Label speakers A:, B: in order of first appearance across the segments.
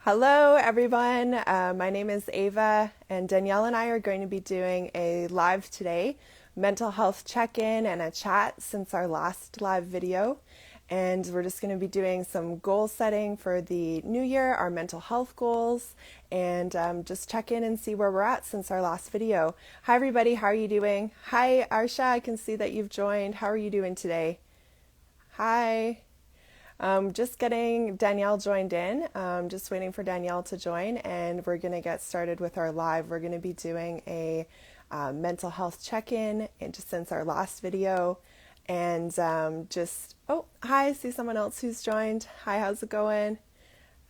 A: Hello, everyone. My name is Ava, and Danielle and I are going to be doing a live today mental health check in and a chat since our last live video. And we're just going to be doing some goal setting for the new year, our mental health goals, and just check in and see where we're at since our last video. Hi, everybody. How are you doing? Hi, Arsha. I can see that you've joined. How are you doing today? Hi. Just getting Danielle joined in. Just waiting for Danielle to join, and we're going to get started with our live. We're going to be doing a mental health check-in just since our last video, and oh, hi, I see someone else who's joined. Hi, how's it going?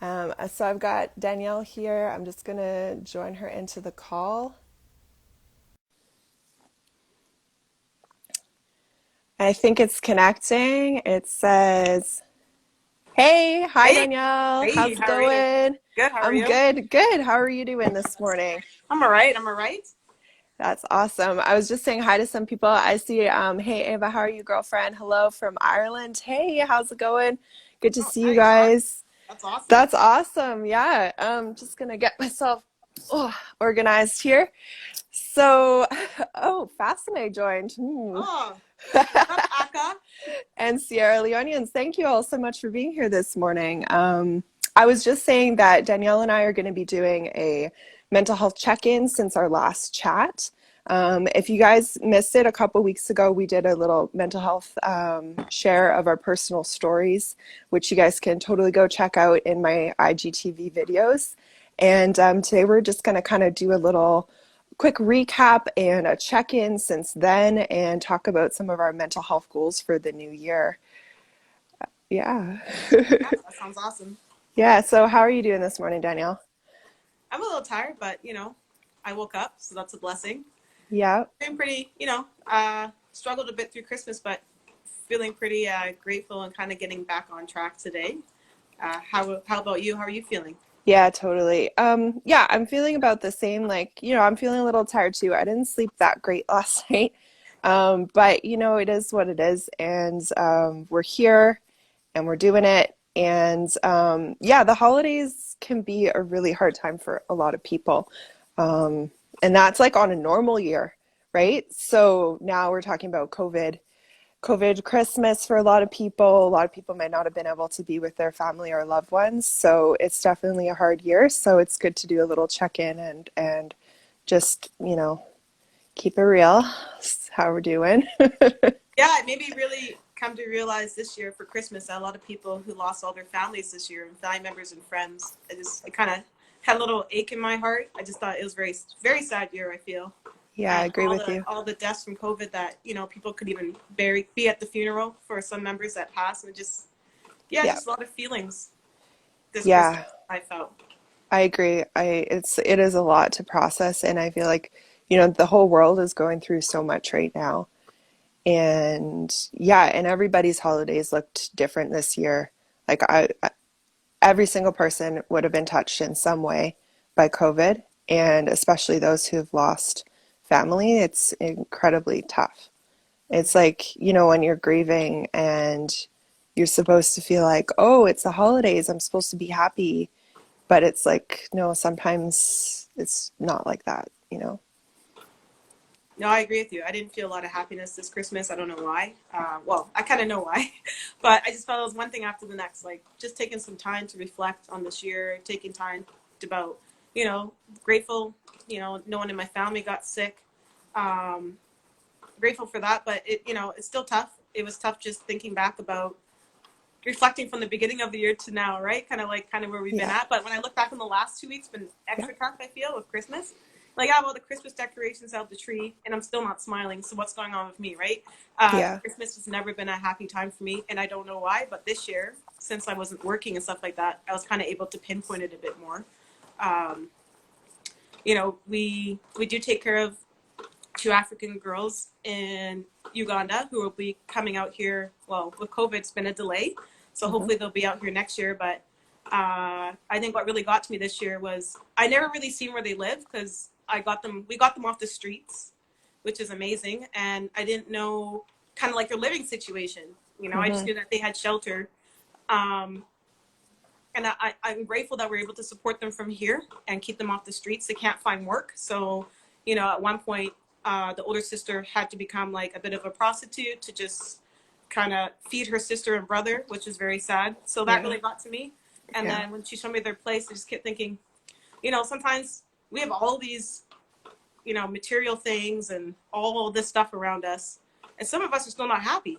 A: So I've got Danielle here. I'm just going to join her into the call. I think it's connecting. It says, hey, hi
B: Hey,
A: Danielle.
B: hey,
A: How's it
B: how are you?
A: going?
B: Good, how are
A: I'm
B: you?
A: good, good. How are you doing this morning?
B: I'm all right. I'm all right.
A: That's awesome. I was just saying hi to some people. I see, hey Ava, how are you, girlfriend? Hello from Ireland. Hey, how's it going? Good to
B: Oh,
A: see you
B: nice. All right.
A: guys.
B: That's awesome.
A: That's awesome. Yeah, just gonna get myself organized here. So, oh, Fascinate joined.
B: Oh, what's up, Aka?
A: And Sierra Leoneans, thank you all so much for being here this morning. I was just saying that Danielle and I are going to be doing a mental health check-in since our last chat. If you guys missed it a couple weeks ago, we did a little mental health share of our personal stories, which you guys can totally go check out in my IGTV videos. And today we're just going to kind of do a little quick recap and a check-in since then and talk about some of our mental health goals for the new year. Yeah.
B: Yeah, that sounds awesome.
A: Yeah, so how are you doing this morning, Danielle?
B: I'm a little tired, but I woke up, so that's a blessing.
A: Yeah.
B: Feeling pretty, struggled a bit through Christmas, but feeling pretty grateful and kind of getting back on track today. How about you? How are you feeling?
A: Yeah, totally. Yeah, I'm feeling about the same. I'm feeling a little tired too. I didn't sleep that great last night. But it is what it is. And we're here and we're doing it. And yeah, the holidays can be a really hard time for a lot of people. And that's like on a normal year, right? So now we're talking about COVID Christmas for a lot of people. A lot of people might not have been able to be with their family or loved ones. So it's definitely a hard year. So it's good to do a little check-in and just, keep it real. How we're doing.
B: Yeah, it made me really come to realize this year for Christmas that a lot of people who lost all their families this year and family members and friends. It kind of had a little ache in my heart. I just thought it was very very sad year. I feel,
A: Yeah, I
B: and
A: agree with you.
B: all the deaths from COVID that people could even be at the funeral for some members that passed, and just
A: Yeah.
B: just a lot of feelings this Christmas.
A: Yeah,
B: I felt.
A: I agree. It is a lot to process and I feel like, the whole world is going through so much right now. And yeah, and everybody's holidays looked different this year. Like every single person would have been touched in some way by COVID, and especially those who have lost family, it's incredibly tough. It's like, when you're grieving and you're supposed to feel like, oh, it's the holidays, I'm supposed to be happy. But it's like, no, sometimes it's not like that.
B: No, I agree with you. I didn't feel a lot of happiness this Christmas. I don't know why. Well, I kind of know why, but I just felt it was one thing after the next. Like just taking some time to reflect on this year, taking time to about, you know, grateful. No one in my family got sick. Um, Grateful for that, but it's still tough. It was tough just thinking back about reflecting from the beginning of the year to now, right? Kind of where we've been
A: Yeah.
B: at. But when I look back on the last 2 weeks, been
A: Yeah.
B: extra tough. I feel with Christmas. Like I have all the Christmas decorations out the tree, and I'm still not smiling. So what's going on with me, right?
A: Yeah.
B: Christmas has never been a happy time for me, and I don't know why. But this year, since I wasn't working and stuff like that, I was kind of able to pinpoint it a bit more. Um, we do take care of two African girls in Uganda who will be coming out here. Well, with COVID, it's been a delay, so
A: Hmm.
B: hopefully they'll be out here next year. But I think what really got to me this year was I never really seen where they live because we got them off the streets, which is amazing, and I didn't know kind of like their living situation. I just
A: Hmm.
B: knew that they had shelter. Um, and I'm grateful that we're able to support them from here and keep them off the streets. They can't find work. So, you know, at one point, the older sister had to become like a bit of a prostitute to just kind of feed her sister and brother, which is very sad. So that
A: Yeah.
B: really got to me. And
A: Yeah.
B: then when she showed me their place, I just kept thinking, you know, sometimes we have all these, you know, material things and all this stuff around us. And some of us are still not happy.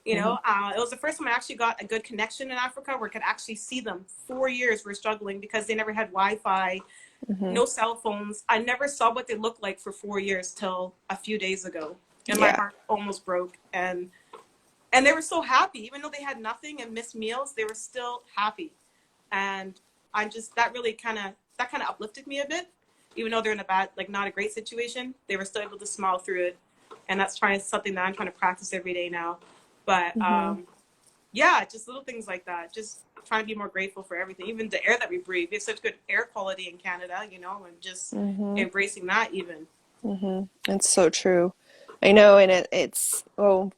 B: You
A: Mm-hmm.
B: know, it was the first time I actually got a good connection in Africa where I could actually see them. 4 years we're struggling because they never had Wi-Fi,
A: Mm-hmm.
B: no cell phones. I never saw what they looked like for 4 years till a few days ago, and my
A: Yeah.
B: heart almost broke. And they were so happy, even though they had nothing and missed meals, they were still happy. And I just that kind of uplifted me a bit, even though they're in a bad, like not a great situation. They were still able to smile through it, and that's something that I'm trying to practice every day now. But
A: Mm-hmm.
B: yeah, just little things like that. Just trying to be more grateful for everything, even the air that we breathe. We have such good air quality in Canada, you know, and just
A: Mm-hmm.
B: embracing that even.
A: Mm-hmm. It's so true. I know, and it's well,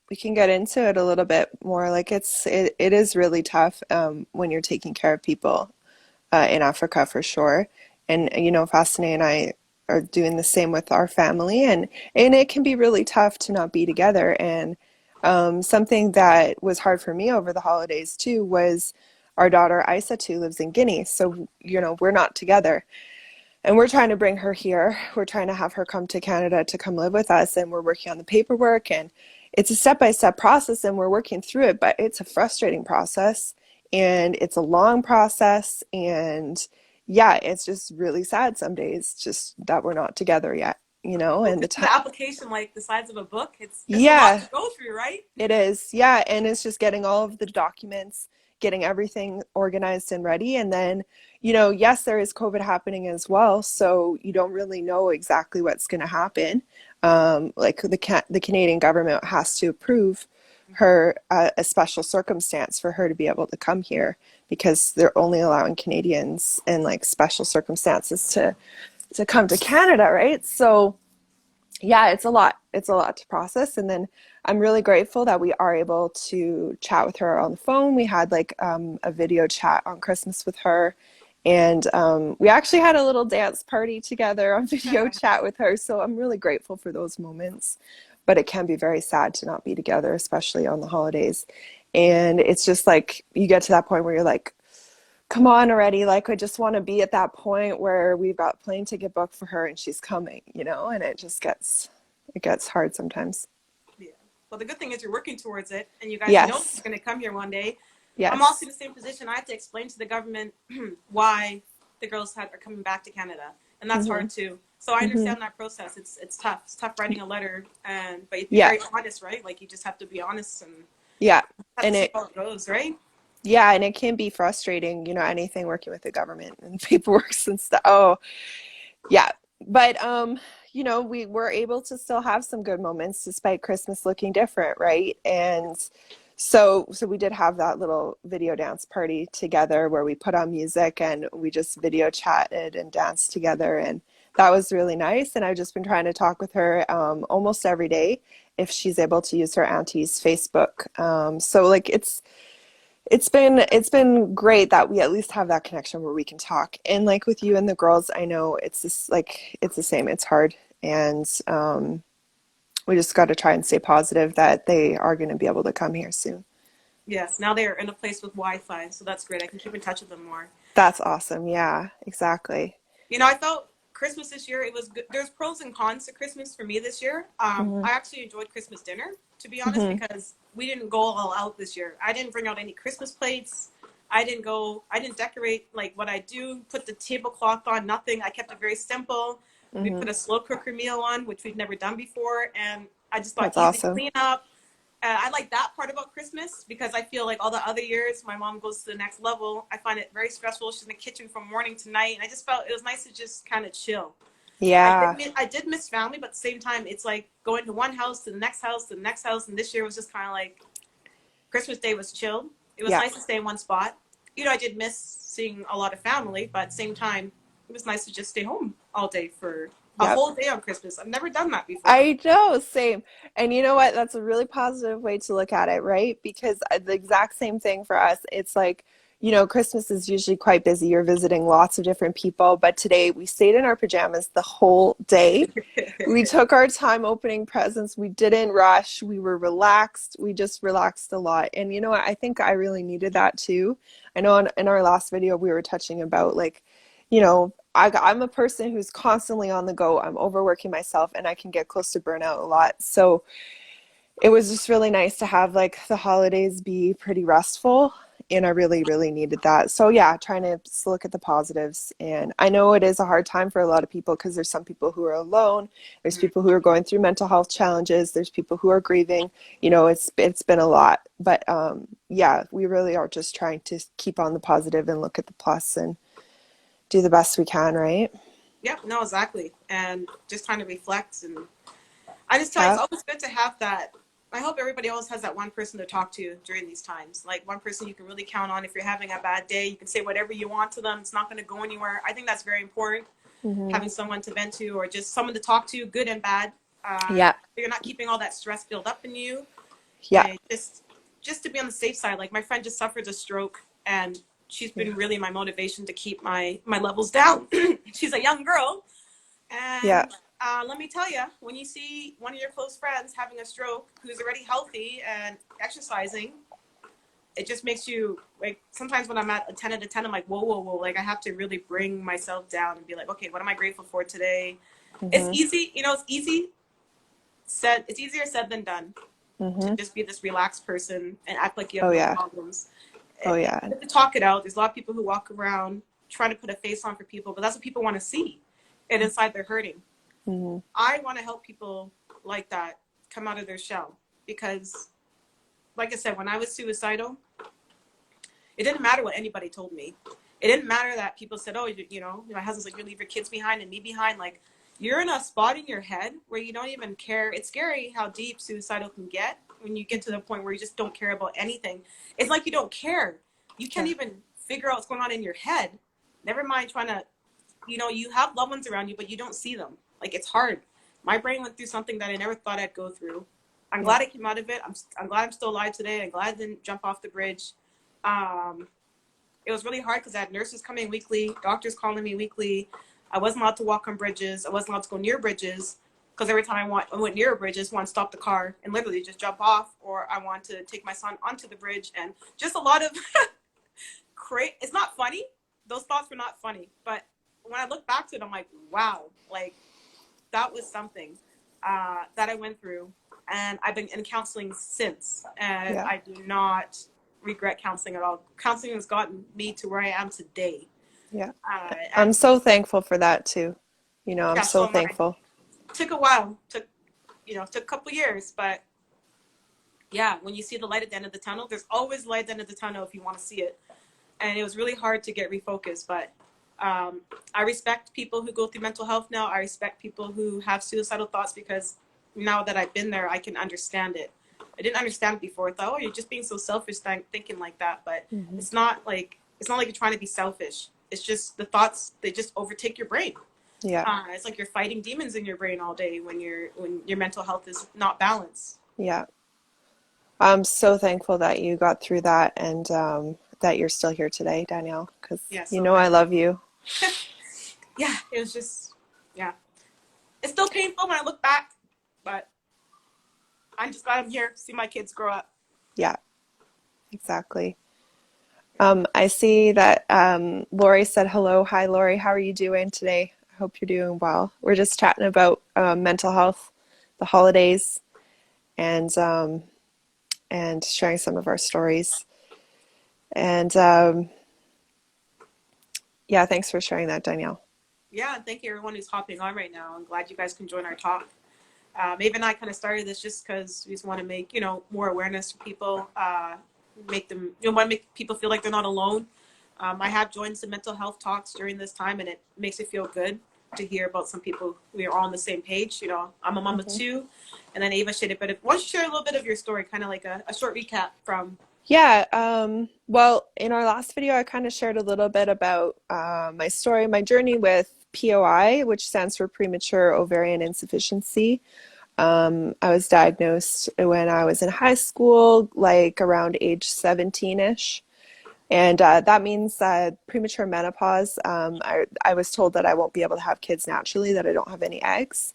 A: we can get into it a little bit more. Like it is really tough when you're taking care of people in Africa for sure. And you know, Fascinating and I are doing the same with our family, and it can be really tough to not be together. And something that was hard for me over the holidays too was our daughter Isa too lives in Guinea, so you know we're not together. And we're trying to bring her here. We're trying to have her come to Canada to come live with us, and we're working on the paperwork, and it's a step-by-step process, and we're working through it, but it's a frustrating process, and it's a long process, and yeah, it's just really sad some days just that we're not together yet, you know,
B: Well,
A: and the
B: isn't
A: time.
B: the application like the size of a book? It's a lot
A: Yeah,
B: to go through, right?
A: it is. Yeah. And it's just getting all of the documents, getting everything organized and ready. And then, you know, yes, there is COVID happening as well. So you don't really know exactly what's going to happen. Like the Canadian government has to approve her a special circumstance for her to be able to come here because they're only allowing Canadians in like special circumstances to come to Canada, right? So yeah, it's a lot. It's a lot to process. And then I'm really grateful that we are able to chat with her on the phone. We had like a video chat on Christmas with her. And we actually had a little dance party together on video chat with her. So I'm really grateful for those moments. But it can be very sad to not be together, especially on the holidays. And it's just like you get to that point where you're like, come on already. Like, I just want to be at that point where we've got plane ticket booked for her and she's coming, you know, and it gets hard sometimes.
B: Yeah. Well, the good thing is you're working towards it, and you guys know
A: Yes.
B: you're going to come here one day. I'm also in
A: Yes.
B: the same position. I have to explain to the government why the girls are coming back to Canada, and that's
A: Mm-hmm.
B: hard too. So I
A: Mm-hmm.
B: understand that process. It's tough. It's tough writing a letter, but you'd be
A: Yeah.
B: very honest, right? Like you just have to be honest and
A: Yeah.
B: have to
A: And
B: see
A: it,
B: how it goes, right?
A: yeah, and it can be frustrating, you know, anything working with the government and paperwork and stuff. Oh, yeah. But you know, we were able to still have some good moments despite Christmas looking different, right? And so we did have that little video dance party together where we put on music and we just video chatted and danced together, and that was really nice. And I've just been trying to talk with her almost every day if she's able to use her auntie's Facebook. So like it's been great that we at least have that connection where we can talk. And like with you and the girls, I know it's just like it's the same. It's hard, and we just got to try and stay positive that they are going to be able to come here soon.
B: Yes. Now they're in a place with Wi-Fi, so that's great. I can keep in touch with them more.
A: That's awesome. Yeah, exactly.
B: You know, I felt Christmas this year, it was good. There's pros and cons to Christmas for me this year.
A: Hmm.
B: I actually enjoyed Christmas dinner, to be honest,
A: Hmm.
B: because we didn't go all out this year. I didn't bring out any Christmas plates. I didn't decorate like what I do, put the tablecloth on, nothing. I kept it very simple. We
A: Hmm.
B: put a slow cooker meal on, which we've never done before. And I just thought
A: That's
B: easy
A: awesome.
B: cleanup. I like that part about Christmas because I feel like all the other years my mom goes to the next level. I find it very stressful. She's in the kitchen from morning to night, and I just felt it was nice to just kind of chill.
A: Yeah.
B: I did miss family, but at the same time, it's like going to one house to the next house to the next house, and this year was just kind of like Christmas Day was chill. It was
A: Yeah.
B: nice to stay in one spot. You know, I did miss seeing a lot of family, but at the same time, it was nice to just stay home all day for a
A: Yep.
B: whole day on Christmas. I've never done that before.
A: I know, same. And you know what? That's a really positive way to look at it, right? Because the exact same thing for us. It's like you know, Christmas is usually quite busy. You're visiting lots of different people, but today we stayed in our pajamas the whole day. We took our time opening presents. We didn't rush. We were relaxed. We just relaxed a lot. And you know what? I think I really needed that too. I know in our last video we were touching about like, you know, I'm a person who's constantly on the go. I'm overworking myself and I can get close to burnout a lot. So it was just really nice to have like the holidays be pretty restful. And I really, really needed that. So yeah, trying to just look at the positives. And I know it is a hard time for a lot of people because there's some people who are alone. There's people who are going through mental health challenges. There's people who are grieving. You know, it's been a lot. But yeah, we really are just trying to keep on the positive and look at the plus and do the best we can, right?
B: Yeah, no, exactly. And just trying to reflect. And I just tell you, it's
A: Yeah.
B: always good to have that. I hope everybody always has that one person to talk to during these times. Like one person you can really count on. If you're having a bad day, you can say whatever you want to them. It's not going to go anywhere. I think that's very important.
A: Hmm.
B: Having someone to vent to or just someone to talk to, good and bad.
A: Yeah.
B: You're not keeping all that stress built up in you.
A: Yeah.
B: And just to be on the safe side. Like my friend just suffered a stroke and she's
A: Yeah.
B: been really my motivation to keep my levels down. She's a young girl.
A: Yeah.
B: And let me tell you, when you see one of your close friends having a stroke who's already healthy and exercising, it just makes you, like, sometimes when I'm at a 10 out of 10, I'm like, whoa, whoa, whoa. Like, I have to really bring myself down and be like, okay, what am I grateful for today? It's
A: Hmm.
B: easy, you know, it's easier said than done to
A: Hmm.
B: just be this relaxed person and act like you have
A: Oh
B: no
A: yeah.
B: problems.
A: Oh
B: You
A: yeah.
B: have to talk it out. There's a lot of people who walk around trying to put a face on for people, but that's what people want to see. And inside they're hurting.
A: Hmm.
B: I want to help people like that come out of their shell because, like I said, when I was suicidal, it didn't matter what anybody told me. It didn't matter that people said, oh, you know, my husband's like, you leave your kids behind and me behind. Like, you're in a spot in your head where you don't even care. It's scary how deep suicidal can get when you get to the point where you just don't care about anything. It's like you don't care. You can't
A: Yeah.
B: even figure out what's going on in your head. Never mind trying to, you know, you have loved ones around you, but you don't see them. Like, it's hard. My brain went through something that I never thought I'd go through. I'm
A: Yeah.
B: glad I came out of it. I'm glad I'm still alive today. I'm glad I didn't jump off the bridge. Um, it was really hard because I had nurses coming weekly, doctors calling me weekly. I wasn't allowed to walk on bridges. I wasn't allowed to go near bridges because every time I went near a bridge, I just want to stop the car and literally just jump off, or I want to take my son onto the bridge, and just a lot of it's not funny. Those thoughts were not funny, but when I look back to it, I'm like, wow, like that was something that I went through, and I've been in counseling since, and
A: Yeah.
B: I do not regret counseling at all. Counseling has gotten me to where I am today.
A: Yeah. I'm
B: And
A: so thankful for that too. You know, I'm
B: yeah,
A: so
B: so am I.
A: thankful.
B: Took a while, took a couple years, but yeah, when you see the light at the end of the tunnel, there's always light at the end of the tunnel if you want to see it. And it was really hard to get refocused, but I respect people who go through mental health now. I respect people who have suicidal thoughts because now that I've been there, I can understand it. I didn't understand it before. I thought, oh, you're just being so selfish thinking like that. But
A: Hmm.
B: it's not like you're trying to be selfish. It's just the thoughts, they just overtake your brain.
A: Yeah.
B: It's like you're fighting demons in your brain all day when your mental health is not balanced.
A: Yeah. I'm so thankful that you got through that and that you're still here today, Danielle, because
B: Yeah,
A: you
B: so
A: know
B: am
A: I
B: I.
A: love you.
B: Yeah, it was just, yeah. It's still painful when I look back, but I'm just glad I'm here to see my kids grow up.
A: Yeah, exactly. I see that Lori said hello. Hi, Lori. How are you doing today? I hope you're doing well. We're just chatting about mental health, the holidays, and sharing some of our stories. And yeah, thanks for sharing that, Danielle.
B: Yeah, and thank you everyone who's hopping on right now. I'm glad you guys can join our talk. Ava and I kind of started this just because we just want to make, more awareness for people, make them, want to make people feel like they're not alone. I have joined some mental health talks during this time, and it makes it feel good to hear about some people. We are all on the same page. I'm a mom of
A: Hmm.
B: two, and then Ava shared a bit of. Why don't you share a little bit of your story, kind of like a short recap from.
A: Yeah, well, in our last video, I kind of shared a little bit about my story, my journey with POI, which stands for Premature Ovarian Insufficiency. I was diagnosed when I was in high school, like around age 17-ish. And that means premature menopause. I was told that I won't be able to have kids naturally, that I don't have any eggs.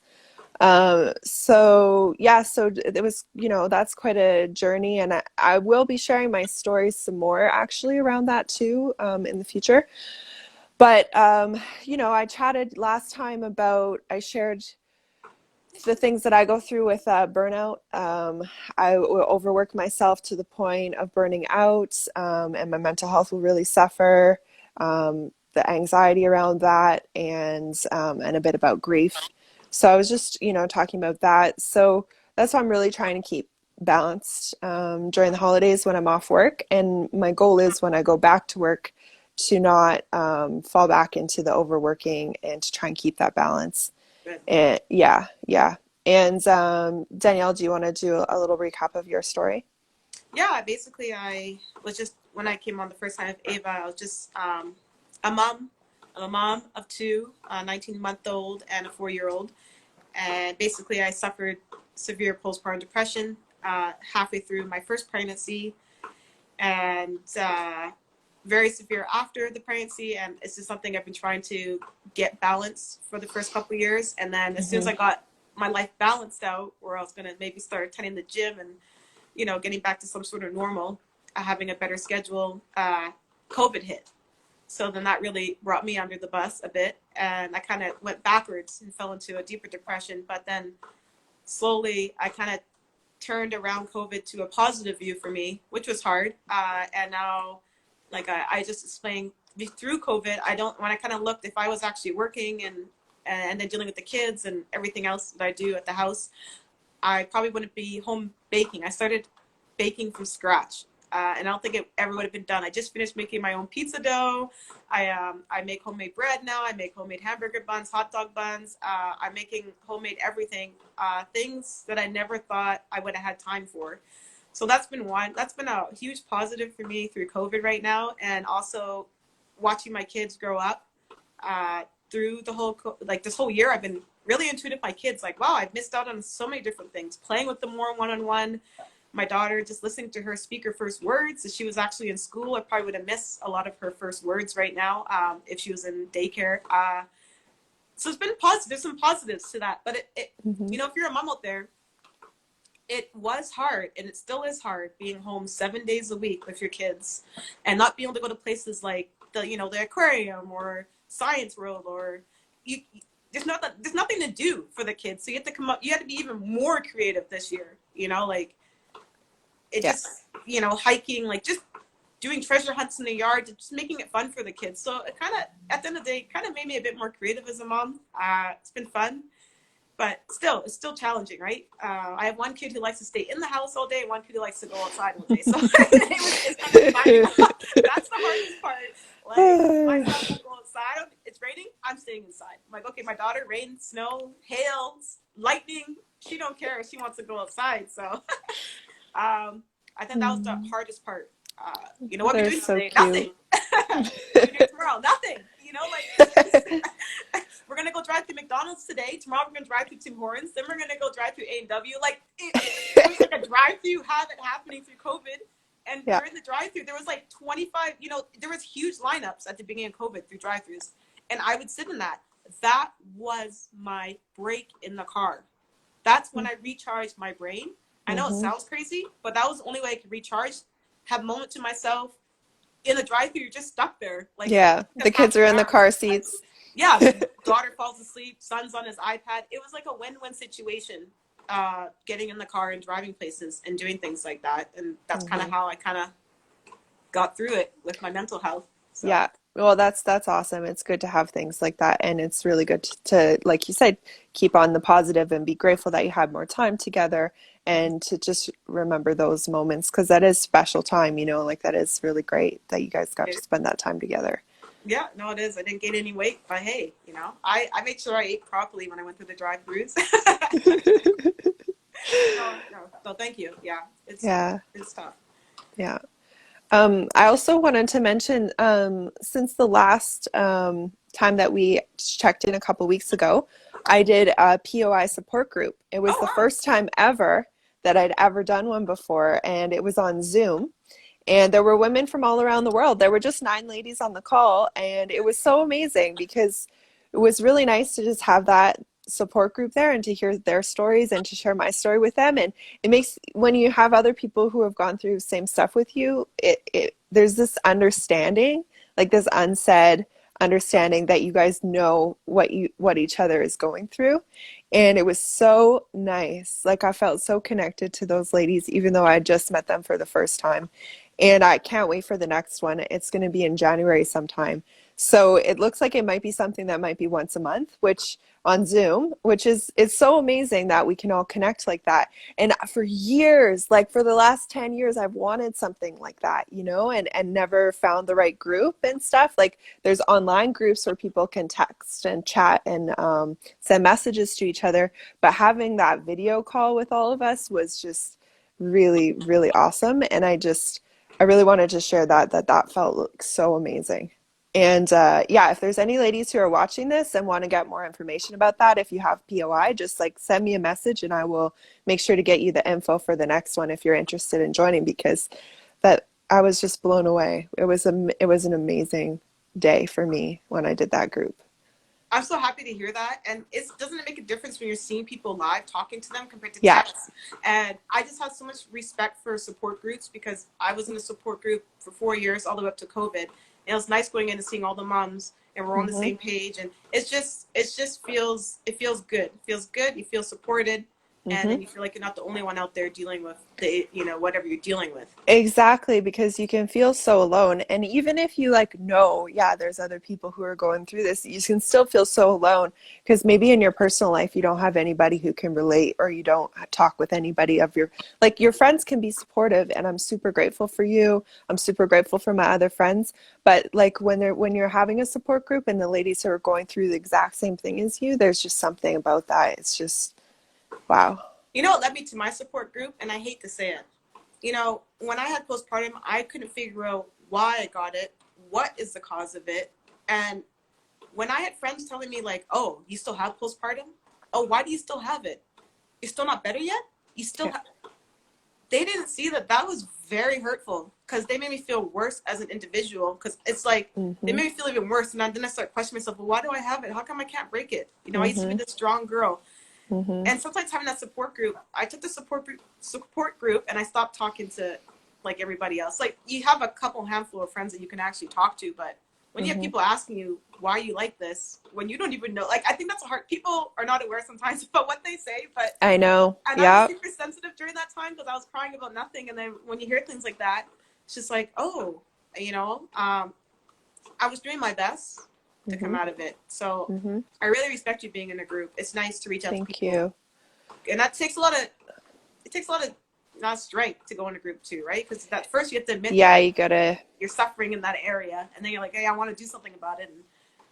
A: So yeah, so it was, that's quite a journey, and I will be sharing my stories some more actually around that too, in the future. But I chatted last time about, I shared the things that I go through with burnout. I will overwork myself to the point of burning out, and my mental health will really suffer. The anxiety around that, and a bit about grief. So I was just, talking about that. So that's why I'm really trying to keep balanced during the holidays when I'm off work. And my goal is when I go back to work to not fall back into the overworking and to try and keep that balance.
B: Good.
A: And yeah, yeah. And Danielle, do you want to do a little recap of your story?
B: Yeah, basically, I was just, when I came on the first time with Ava, I was just a mom. I'm a mom of two, a 19-month-old and a 4-year-old. And basically, I suffered severe postpartum depression halfway through my first pregnancy, and very severe after the pregnancy. And it's just something I've been trying to get balanced for the first couple of years. And then as soon as
A: Mm-hmm.
B: I got my life balanced out, where I was going to maybe start attending the gym and getting back to some sort of normal, having a better schedule, COVID hit. So then that really brought me under the bus a bit, and I kind of went backwards and fell into a deeper depression. But then slowly, I kind of turned around COVID to a positive view for me, which was hard. And now, like I just explained, through COVID, when I kind of looked, if I was actually working and then dealing with the kids and everything else that I do at the house, I probably wouldn't be home baking. I started baking from scratch, and I don't think it ever would have been done. I just finished making my own pizza dough. I make homemade bread now. I make homemade hamburger buns, hot dog buns. I'm making homemade everything, things that I never thought I would have had time for. So that's been one. That's been a huge positive for me through COVID right now, and also watching my kids grow up through the whole this whole year. I've been really in tune with my kids. Like, wow, I've missed out on so many different things. Playing with them more one-on-one. My daughter, just listening to her speak her first words. If she was actually in school, I probably would have missed a lot of her first words right now if she was in daycare. So it's been positive. There's some positives to that. But
A: Mm-hmm.
B: if you're a mom out there, it was hard, and it still is hard being home 7 days a week with your kids and not being able to go to places like the aquarium or Science World, or you there's nothing to do for the kids. So you have to come up. You had to be even more creative this year. Like it
A: Yeah.
B: just hiking, like just doing treasure hunts in the yard, just making it fun for the kids. So it kind of, at the end of the day, kind of made me a bit more creative as a mom. It's been fun. But still, it's still challenging, right? I have one kid who likes to stay in the house all day, and one kid who likes to go outside all day. So it's kind of finding out. That's the hardest part. Like, my son will go outside. It's raining. I'm staying inside. I'm like, okay, my daughter, rain, snow, hail, lightning. She don't care. She wants to go outside. So I think that was the hardest part. What are we
A: They're
B: doing
A: so
B: today?
A: cute.
B: Nothing. What are we doing tomorrow? Nothing. We're gonna go drive through McDonald's today. Tomorrow we're gonna drive through Tim Hortons. Then we're gonna go drive through A&W. Like it was like a drive-through habit happening through COVID. And
A: Yeah.
B: during the drive-through, there was like 25. There was huge lineups at the beginning of COVID through drive-throughs, and I would sit in that. That was my break in the car. That's when I recharged my brain. I know it
A: Mm-hmm.
B: sounds crazy, but that was the only way I could recharge. Have a moment to myself. In the drive-through, you're just stuck there, like
A: Yeah. The kids
B: half
A: are
B: an
A: in the
B: hour.
A: car seats.
B: Yeah, daughter falls asleep, son's on his iPad. It was like a win-win situation, getting in the car and driving places and doing things like that. And that's kind of
A: Mm-hmm.
B: how I kind of got through it with my mental health. So
A: Yeah. Well, that's awesome. It's good to have things like that, and it's really good to, like you said, keep on the positive and be grateful that you had more time together, and to just remember those moments, because that is special time, like that is really great that you guys got to
B: it,
A: spend that time together.
B: yeah, no, it is. I didn't gain any weight, but hey, I made sure I ate properly when I went through the drive-throughs. No, thank you. Yeah,
A: Yeah.
B: it's tough.
A: Yeah. I also wanted to mention, since the last time that we checked in a couple weeks ago, I did a POI support group. It was
B: Oh
A: the
B: wow.
A: first time ever that I'd ever done one before, and it was on Zoom. And there were women from all around the world. There were just 9 ladies on the call, and it was so amazing because it was really nice to just have that support group there and to hear their stories and to share my story with them. And it makes, when you have other people who have gone through the same stuff with you, it there's this understanding, like this unsaid understanding that you guys know what each other is going through. And it was so nice. Like I felt so connected to those ladies, even though I just met them for the first time. And I can't wait for the next one. It's going to be in January sometime. So it looks like it might be something that might be once a month, which on Zoom, which is it's so amazing that we can all connect like that. And for years, like for the last 10 years, I've wanted something like that, and never found the right group and stuff. Like there's online groups where people can text and chat and send messages to each other. But having that video call with all of us was just really, really awesome. And I really wanted to share that felt like so amazing. And yeah, if there's any ladies who are watching this and want to get more information about that, if you have POI, just like send me a message and I will make sure to get you the info for the next one if you're interested in joining, because that I was just blown away. It was an amazing day for me when I did that group.
B: I'm so happy to hear that. And doesn't it make a difference when you're seeing people live, talking to them compared to
A: Yeah.
B: text? And I just have so much respect for support groups because I was in a support group for 4 years, all the way up to COVID. And it was nice going in and seeing all the moms and we're on the same page. And it feels good. It feels good. You feel supported. And then you feel like you're not the only one out there dealing with whatever you're dealing with.
A: Exactly, because you can feel so alone. And even if you yeah, there's other people who are going through this, you can still feel so alone because maybe in your personal life, you don't have anybody who can relate, or you don't talk with anybody of your friends can be supportive. And I'm super grateful for you. I'm super grateful for my other friends. But like when you're having a support group and the ladies who are going through the exact same thing as you, there's just something about that. It's just, wow.
B: You know what led me to my support group? And I hate to say it. When I had postpartum, I couldn't figure out why I got it, what is the cause of it. And when I had friends telling me like, oh, you still have postpartum? Oh, why do you still have it? You're still not better yet? You still have... They didn't see that was very hurtful because they made me feel worse as an individual, because it's like they made me feel even worse. And then I start questioning myself, well, why do I have it? How come I can't break it? I used to be this strong girl. And sometimes having that support group, I took the support group and I stopped talking to like everybody else. Like you have a handful of friends that you can actually talk to, but when you have people asking you why you like this, when you don't even know, like I think that's hard. People are not aware sometimes about what they say, but
A: I know.
B: And I was super sensitive during that time because I was crying about nothing. And then when you hear things like that, it's just like, oh, I was doing my best to come out of it. So I really respect you being in a group. It's nice to reach out to people.
A: Thank you.
B: And that takes a lot of not strength to go in a group too, right? Because at first you have to admit you're suffering in that area, and then you're like, hey, I want to do something about it. And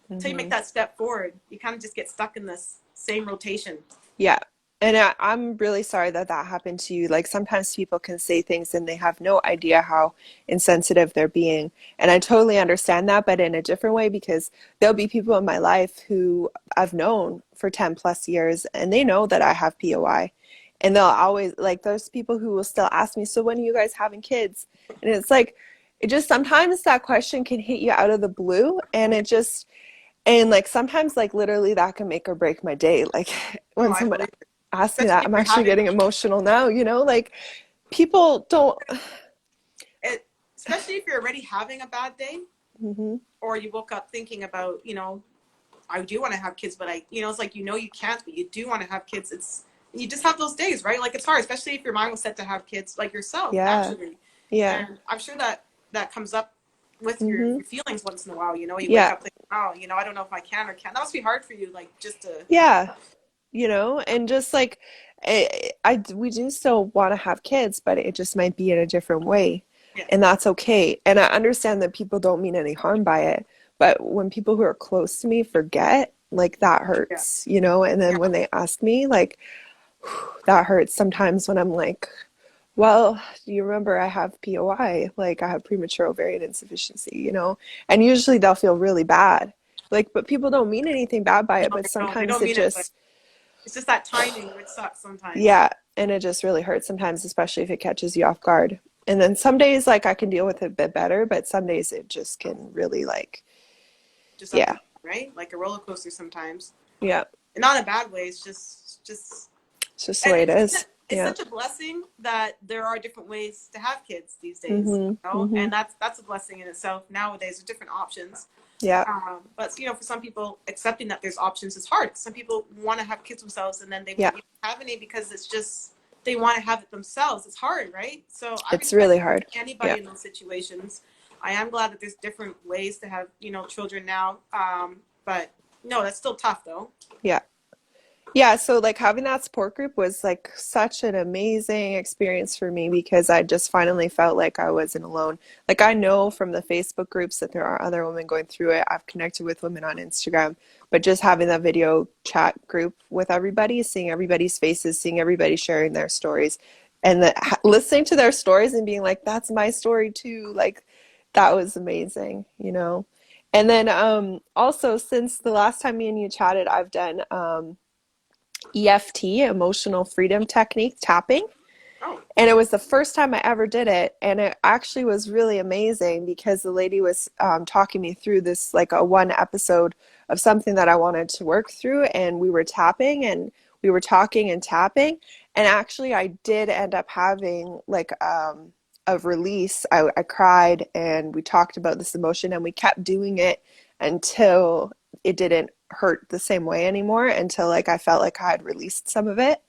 B: until you make that step forward, you kind of just get stuck in this same rotation.
A: Yeah. And I'm really sorry that happened to you. Like sometimes people can say things and they have no idea how insensitive they're being. And I totally understand that, but in a different way, because there'll be people in my life who I've known for 10 plus years and they know that I have POI. And they'll always, like those people who will still ask me, so when are you guys having kids? And it's like, sometimes that question can hit you out of the blue, and like sometimes like literally that can make or break my day. Like when someone ask me that, I'm actually getting emotional now, like people don't.
B: Especially if you're already having a bad day, or you woke up thinking about, I do want to have kids, but it's like, you can't, but you do want to have kids. You just have those days, right? Like it's hard, especially if your mind was set to have kids like yourself, actually.
A: Yeah.
B: And I'm sure that comes up with your feelings once in a while, you wake up thinking, oh, I don't know if I can or can't. That must be hard for you, like just to.
A: Yeah. And just like we do still want to have kids, but it just might be in a different way.
B: Yeah.
A: And that's okay. And I understand that people don't mean any harm by it, but when people who are close to me forget, like that hurts, and then when they ask me, like that hurts sometimes when I'm like, well, do you remember I have POI? Like I have premature ovarian insufficiency, and usually they'll feel really bad. Like, but people don't mean anything bad by it, but sometimes
B: it's just that timing where it sucks sometimes.
A: Yeah, and it just really hurts sometimes, especially if it catches you off guard. And then some days like I can deal with it a bit better, but some days it just can really like,
B: Just up
A: yeah,
B: and down, right? Like a roller coaster sometimes.
A: yeah.
B: And not in a bad way. It's just
A: It's just the
B: and
A: way it is.
B: it's
A: Yeah.
B: such a blessing that there are different ways to have kids these days,
A: Mhm.
B: you know?
A: Mhm.
B: And that's a blessing in itself. Nowadays, there's different options.
A: Yeah.
B: But you know, for some people, accepting that there's options is hard. Some people want to have kids themselves, and then they
A: Yeah.
B: won't even have any because it's just they want to have it themselves. It's hard, right? So I
A: It's
B: respect
A: really hard. Yeah.
B: anybody in those situations. I am glad that there's different ways to have children now. But no, that's still tough though.
A: Yeah. Yeah, so like having that support group was like such an amazing experience for me because I just finally felt like I wasn't alone. Like I know from the Facebook groups that there are other women going through it. I've connected with women on Instagram, but just having that video chat group with everybody, seeing everybody's faces, seeing everybody sharing their stories, and listening to their stories and being like, "That's my story too." Like that was amazing, you know. And then also since the last time me and you chatted, I've done EFT, emotional freedom technique, tapping.
B: Oh,
A: And it was the first time I ever did it. And it actually was really amazing because the lady was talking me through this, like a one episode of something that I wanted to work through. And we were tapping and we were talking and tapping. And actually, I did end up having like a release. I cried and we talked about this emotion and we kept doing it until it didn't hurt the same way anymore, until like I felt like I had released some of it.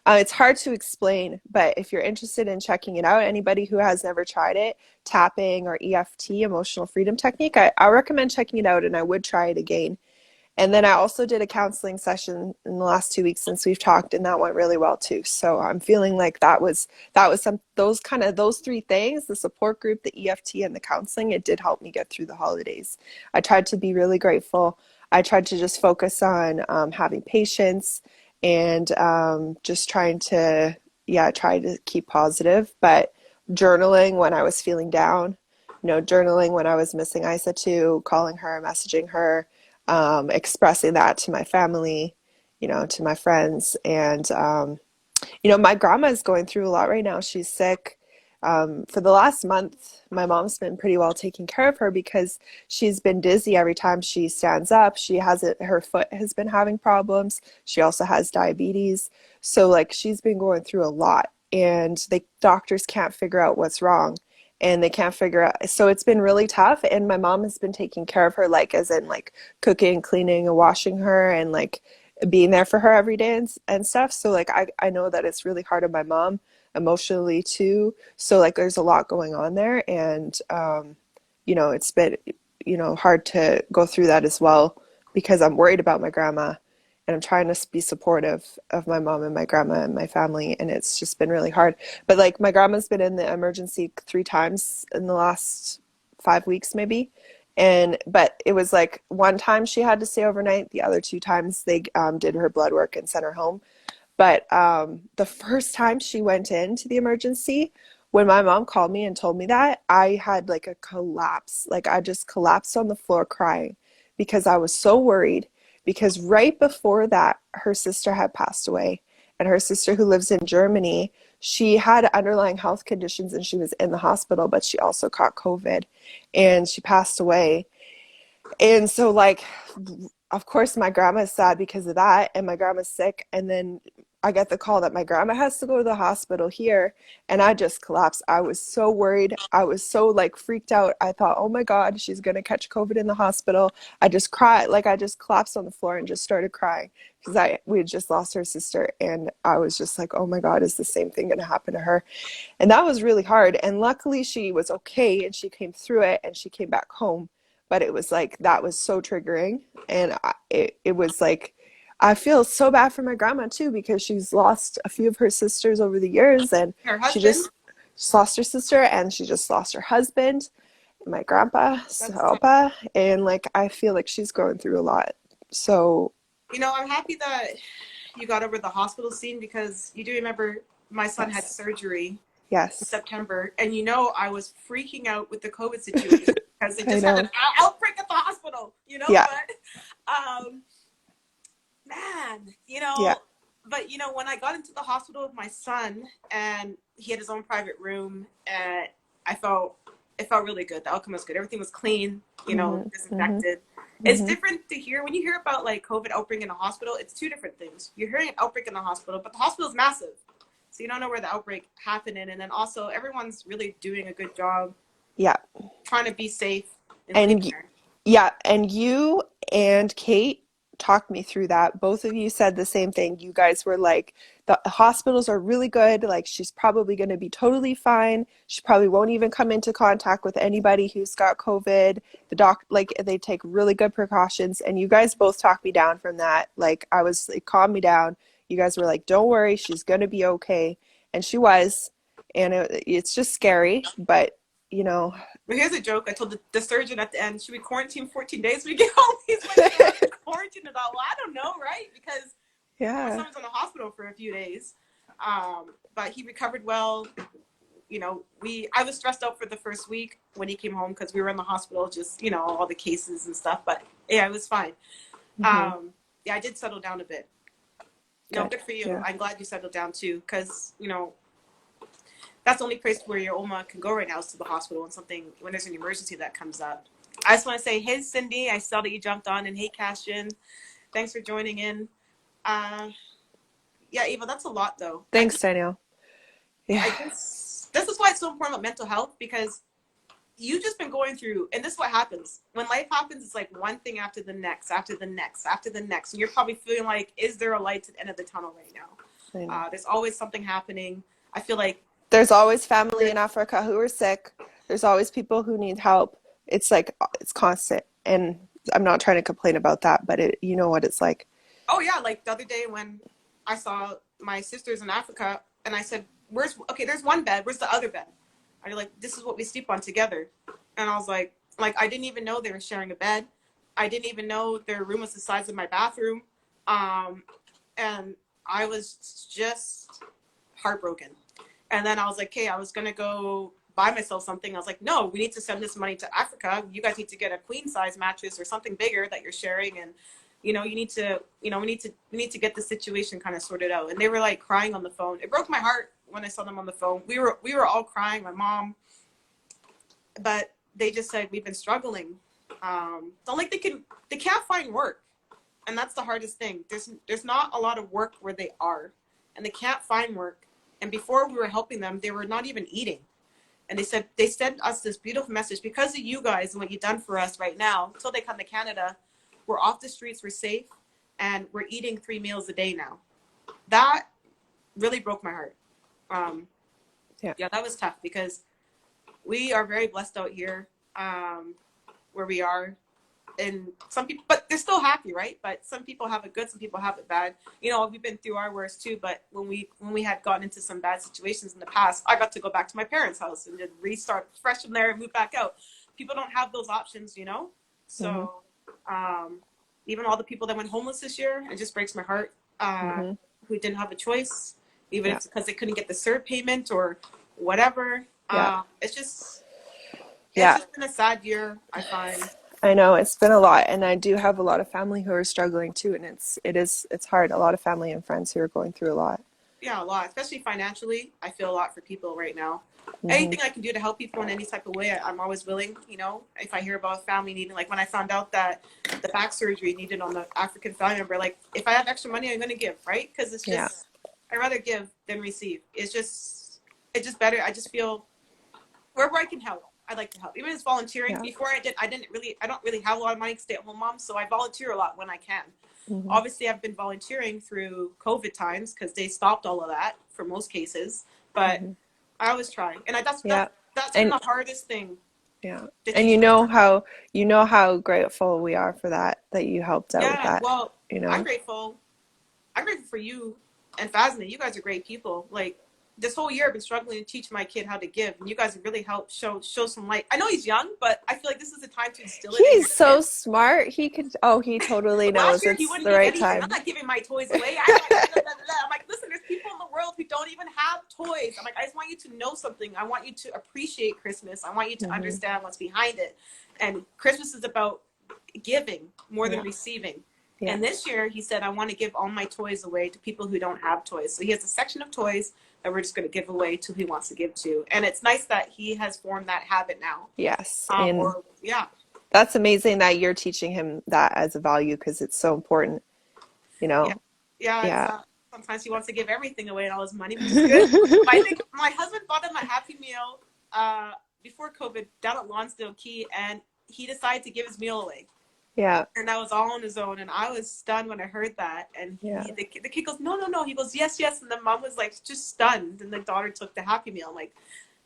A: It's hard to explain, but if you're interested in checking it out, anybody who has never tried it, tapping or EFT, emotional freedom technique, I recommend checking it out and I would try it again. And then I also did a counseling session in the last 2 weeks since we've talked, and that went really well too. So I'm feeling like that was some those three things, the support group, the EFT, and the counseling, it did help me get through the holidays. I tried to be really grateful. I tried to just focus on having patience and just trying to, yeah, try to keep positive, but journaling when I was feeling down, journaling when I was missing Isa too, calling her, messaging her, expressing that to my family, to my friends. And, my grandma is going through a lot right now. She's sick. For the last month, my mom's been pretty well taking care of her because she's been dizzy every time she stands up. She has it, her foot has been having problems. She also has diabetes. So like she's been going through a lot and the doctors can't figure out what's wrong and they can't figure out. So it's been really tough. And my mom has been taking care of her, like as in like cooking, cleaning and washing her and like being there for her every day and stuff. So like I know that it's really hard on my mom emotionally too. So like there's a lot going on there and it's been hard to go through that as well because I'm worried about my grandma and I'm trying to be supportive of my mom and my grandma and my family and it's just been really hard. But like my grandma's been in the emergency 3 times in the last 5 weeks maybe. And but it was like one time she had to stay overnight. The other 2 times they did her blood work and sent her home. But the first time she went into the emergency, when my mom called me and told me that, I had like a collapse. Like I just collapsed on the floor crying because I was so worried. Because right before that, her sister had passed away. And her sister, who lives in Germany, she had underlying health conditions and she was in the hospital, but she also caught COVID and she passed away. And so, like, of course, my grandma's sad because of that, and my grandma's sick. And then I get the call that my grandma has to go to the hospital here, and I just collapsed. I was so worried. I was so like freaked out. I thought, oh my God, she's gonna catch COVID in the hospital. I just cried, like I just collapsed on the floor and just started crying because we had just lost her sister, and I was just like, oh my God, is the same thing gonna happen to her? And that was really hard. And luckily, she was okay and she came through it and she came back home. But it was like, that was so triggering. And it was like, I feel so bad for my grandma too, because she's lost a few of her sisters over the years. And
B: her
A: she
B: husband.
A: just lost her sister and she just lost her husband, my grandpa,
B: That's tough.
A: Sopa. And like, I feel like she's going through a lot. So,
B: I'm happy that you got over the hospital scene because you do remember my son had
A: yes,
B: surgery in
A: yes,
B: September, and I was freaking out with the COVID situation because they
A: I
B: just had an
A: know.
B: outbreak at the hospital,
A: Yeah,
B: but man,
A: yeah,
B: but you know, when I got into the hospital with my son and he had his own private room, I felt it felt really good. The outcome was good. Everything was clean, you know, disinfected. It's different to hear when you hear about like COVID outbreak in a hospital. It's two different things. You're hearing an outbreak in the hospital, but the hospital is massive, so you don't know where the outbreak happened in. And then also, everyone's really doing a good job.
A: Yeah.
B: Trying to be safe and
A: And
B: sleeping there.
A: yeah, and you and Kate talked me through that. Both of you said the same thing. You guys were like, the hospitals are really good. Like, she's probably going to be totally fine. She probably won't even come into contact with anybody who's got COVID. The doc, like, they take really good precautions. And you guys both talked me down from that. Like, I was like, calm me down. You guys were like, don't worry, she's going to be okay. And she was. And it's just scary, but you know.
B: But here's a joke. I told the surgeon at the end, should we quarantine 14 days when we get home? He's like, you have to quarantine it all. Well, I don't know, right? Because my son was in the hospital for a few days. But he recovered well. You know, I was stressed out for the first week when he came home because we were in the hospital, just, you know, all the cases and stuff. But yeah, it was fine. Yeah, I did settle down a bit. No, good for you. Yeah. I'm glad you settled down too, because, you know, that's the only place where your Oma can go right now is to the hospital when there's an emergency that comes up. I just want to say, hey, Cindy, I saw that you jumped on, and hey, Cashin, thanks for joining in. Yeah, Ava, that's a lot, though.
A: Thanks, Danielle.
B: Yeah. I guess this is why it's so important about mental health, because you've just been going through, and this is what happens. When life happens, it's like one thing after the next, after the next, after the next. And you're probably feeling like, is there a light at the end of the tunnel right now? There's always something happening. I feel like
A: there's always family in Africa who are sick. There's always people who need help. It's like, it's constant. And I'm not trying to complain about that, but you know what it's like.
B: Oh yeah, like the other day when I saw my sisters in Africa and I said, there's one bed, where's the other bed? And they're like, this is what we sleep on together. And I was like, I didn't even know they were sharing a bed. I didn't even know their room was the size of my bathroom. And I was just heartbroken. And then I was like, okay, I was going to go buy myself something. I was like, no, we need to send this money to Africa. You guys need to get a queen size mattress or something bigger that you're sharing. And, you know, you need to, you know, we need to get the situation kind of sorted out. And they were like crying on the phone. It broke my heart when I saw them on the phone. We were all crying, my mom, but they just said, we've been struggling. So like they can't find work. And that's the hardest thing. There's not a lot of work where they are, and they can't find work. And before we were helping them, they were not even eating. And they sent us this beautiful message, because of you guys and what you've done for us right now, until they come to Canada, we're off the streets, we're safe, and we're eating 3 meals a day now. That really broke my heart. Yeah, that was tough, because we are very blessed out here where we are. And some people, but they're still happy, right? But some people have it good, some people have it bad. You know, we've been through our worst too. But when we had gotten into some bad situations in the past, I got to go back to my parents' house and then restart fresh from there and move back out. People don't have those options, you know. So even all the people that went homeless this year, it just breaks my heart. Who didn't have a choice, even if it's because they couldn't get the CERB payment or whatever. It's just been a sad year, I find.
A: I know it's been a lot, and I do have a lot of family who are struggling too, and it's hard. A lot of family and friends who are going through a lot.
B: Yeah, a lot, especially financially. I feel a lot for people right now. Anything I can do to help people in any type of way, I'm always willing. You know, if I hear about a family needing, like when I found out that the back surgery needed on the African family member, like if I have extra money, I'm going to give, right? Because it's just I'd rather give than receive. It's just better. I just feel wherever I can help, I like to help. Even as volunteering. Before I don't really have a lot of money, stay-at-home mom, so I volunteer a lot when I can. Obviously, I've been volunteering through COVID times because they stopped all of that for most cases. But I always try, and that's been the hardest thing.
A: Yeah, and you know how grateful we are for that you helped out with that.
B: Well,
A: you know,
B: I'm grateful for you and Fazna. You guys are great people. Like, this whole year I've been struggling to teach my kid how to give, and you guys have really helped show some light. I know he's young, but I feel like this is the time to instill it.
A: He's so smart. He totally knows.
B: Last year, he wouldn't give anything. I'm not giving my toys away. I'm like, listen, there's people in the world who don't even have toys. I'm like, I just want you to know something. I want you to appreciate Christmas. I want you to understand what's behind it. And Christmas is about giving more than receiving.
A: Yeah.
B: And this year he said, I want to give all my toys away to people who don't have toys. So he has a section of toys that we're just going to give away to who he wants to give to. And it's nice that he has formed that habit now.
A: Yes. And
B: Or yeah.
A: that's amazing that you're teaching him that as a value because it's so important, you
B: Yeah.
A: know?
B: Yeah. It's
A: Yeah.
B: sometimes he wants to give everything away and all his money, which is good. But I think my husband bought him a Happy Meal before COVID down at Lonsdale Key, and he decided to give his meal away.
A: Yeah.
B: And that was all on his own. And I was stunned when I heard that. And
A: Yeah.
B: the kid goes, no, no, no. He goes, yes, yes. And the mom was like, just stunned. And the daughter took the Happy Meal. I'm like,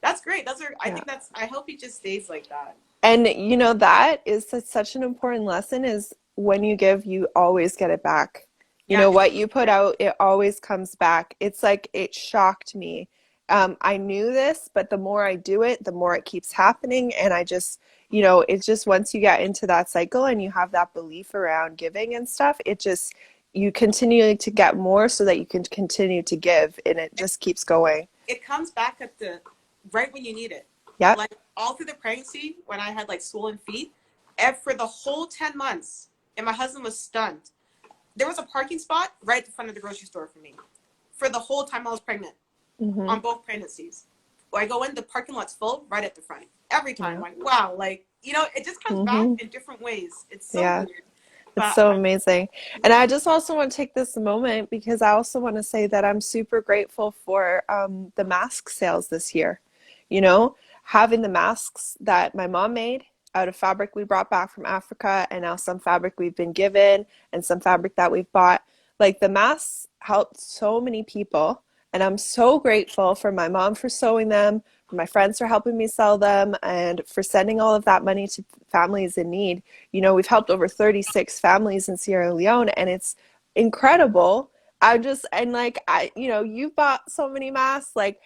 B: that's great. I
A: Yeah.
B: think I hope he just stays like that.
A: And you know, that is such an important lesson is when you give, you always get it back. You
B: Yeah.
A: know, what you put out, it always comes back. It's like it shocked me. I knew this, but the more I do it, the more it keeps happening. And I just, you know, it's just once you get into that cycle and you have that belief around giving and stuff, it just, you continue to get more so that you can continue to give. And it just keeps going.
B: It comes back at right when you need it.
A: Yep.
B: Like all through the pregnancy, when I had like swollen feet, and for the whole 10 months, and my husband was stunned. There was a parking spot right at the front of the grocery store for me for the whole time I was pregnant.
A: Mm-hmm.
B: On both pregnancies. When I go in, the parking lot's full right at the front. Every time.
A: Yeah.
B: Like, wow, like, you know, it just comes
A: Mm-hmm.
B: back in different ways. It's so
A: Yeah.
B: weird.
A: It's
B: But
A: so amazing. And I just also want to take this moment because I also want to say that I'm super grateful for the mask sales this year. You know, having the masks that my mom made out of fabric we brought back from Africa, and now some fabric we've been given, and some fabric that we've bought. Like the masks helped so many people. And I'm so grateful for my mom for sewing them, for my friends for helping me sell them, and for sending all of that money to families in need. You know, we've helped over 36 families in Sierra Leone, and it's incredible. And like, you know, you bought so many masks. Like,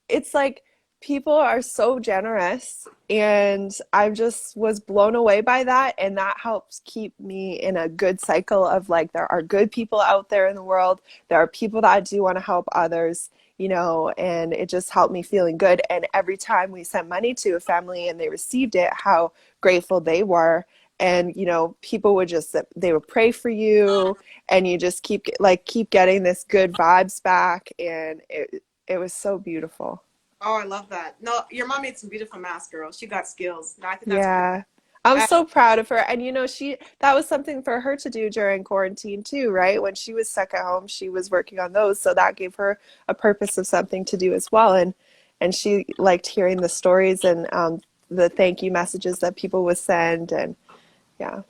A: it's like people are so generous, and I just was blown away by that. And that helps keep me in a good cycle of like, there are good people out there in the world. There are people that do want to help others, you know, and it just helped me feeling good. And every time we sent money to a family and they received it, how grateful they were. And, you know, people would just, they would pray for you, and you just keep getting this good vibes back. And it was so beautiful.
B: oh, I love that. No, your mom made some beautiful masks, girl. She got skills. No, I think that's great.
A: Yeah. I'm
B: Uh,
A: so proud of her. And you know, that was something for her to do during quarantine too, right? When she was stuck at home, she was working on those. So that gave her a purpose of something to do as well. And she liked hearing the stories and the thank you messages that people would send. And yeah,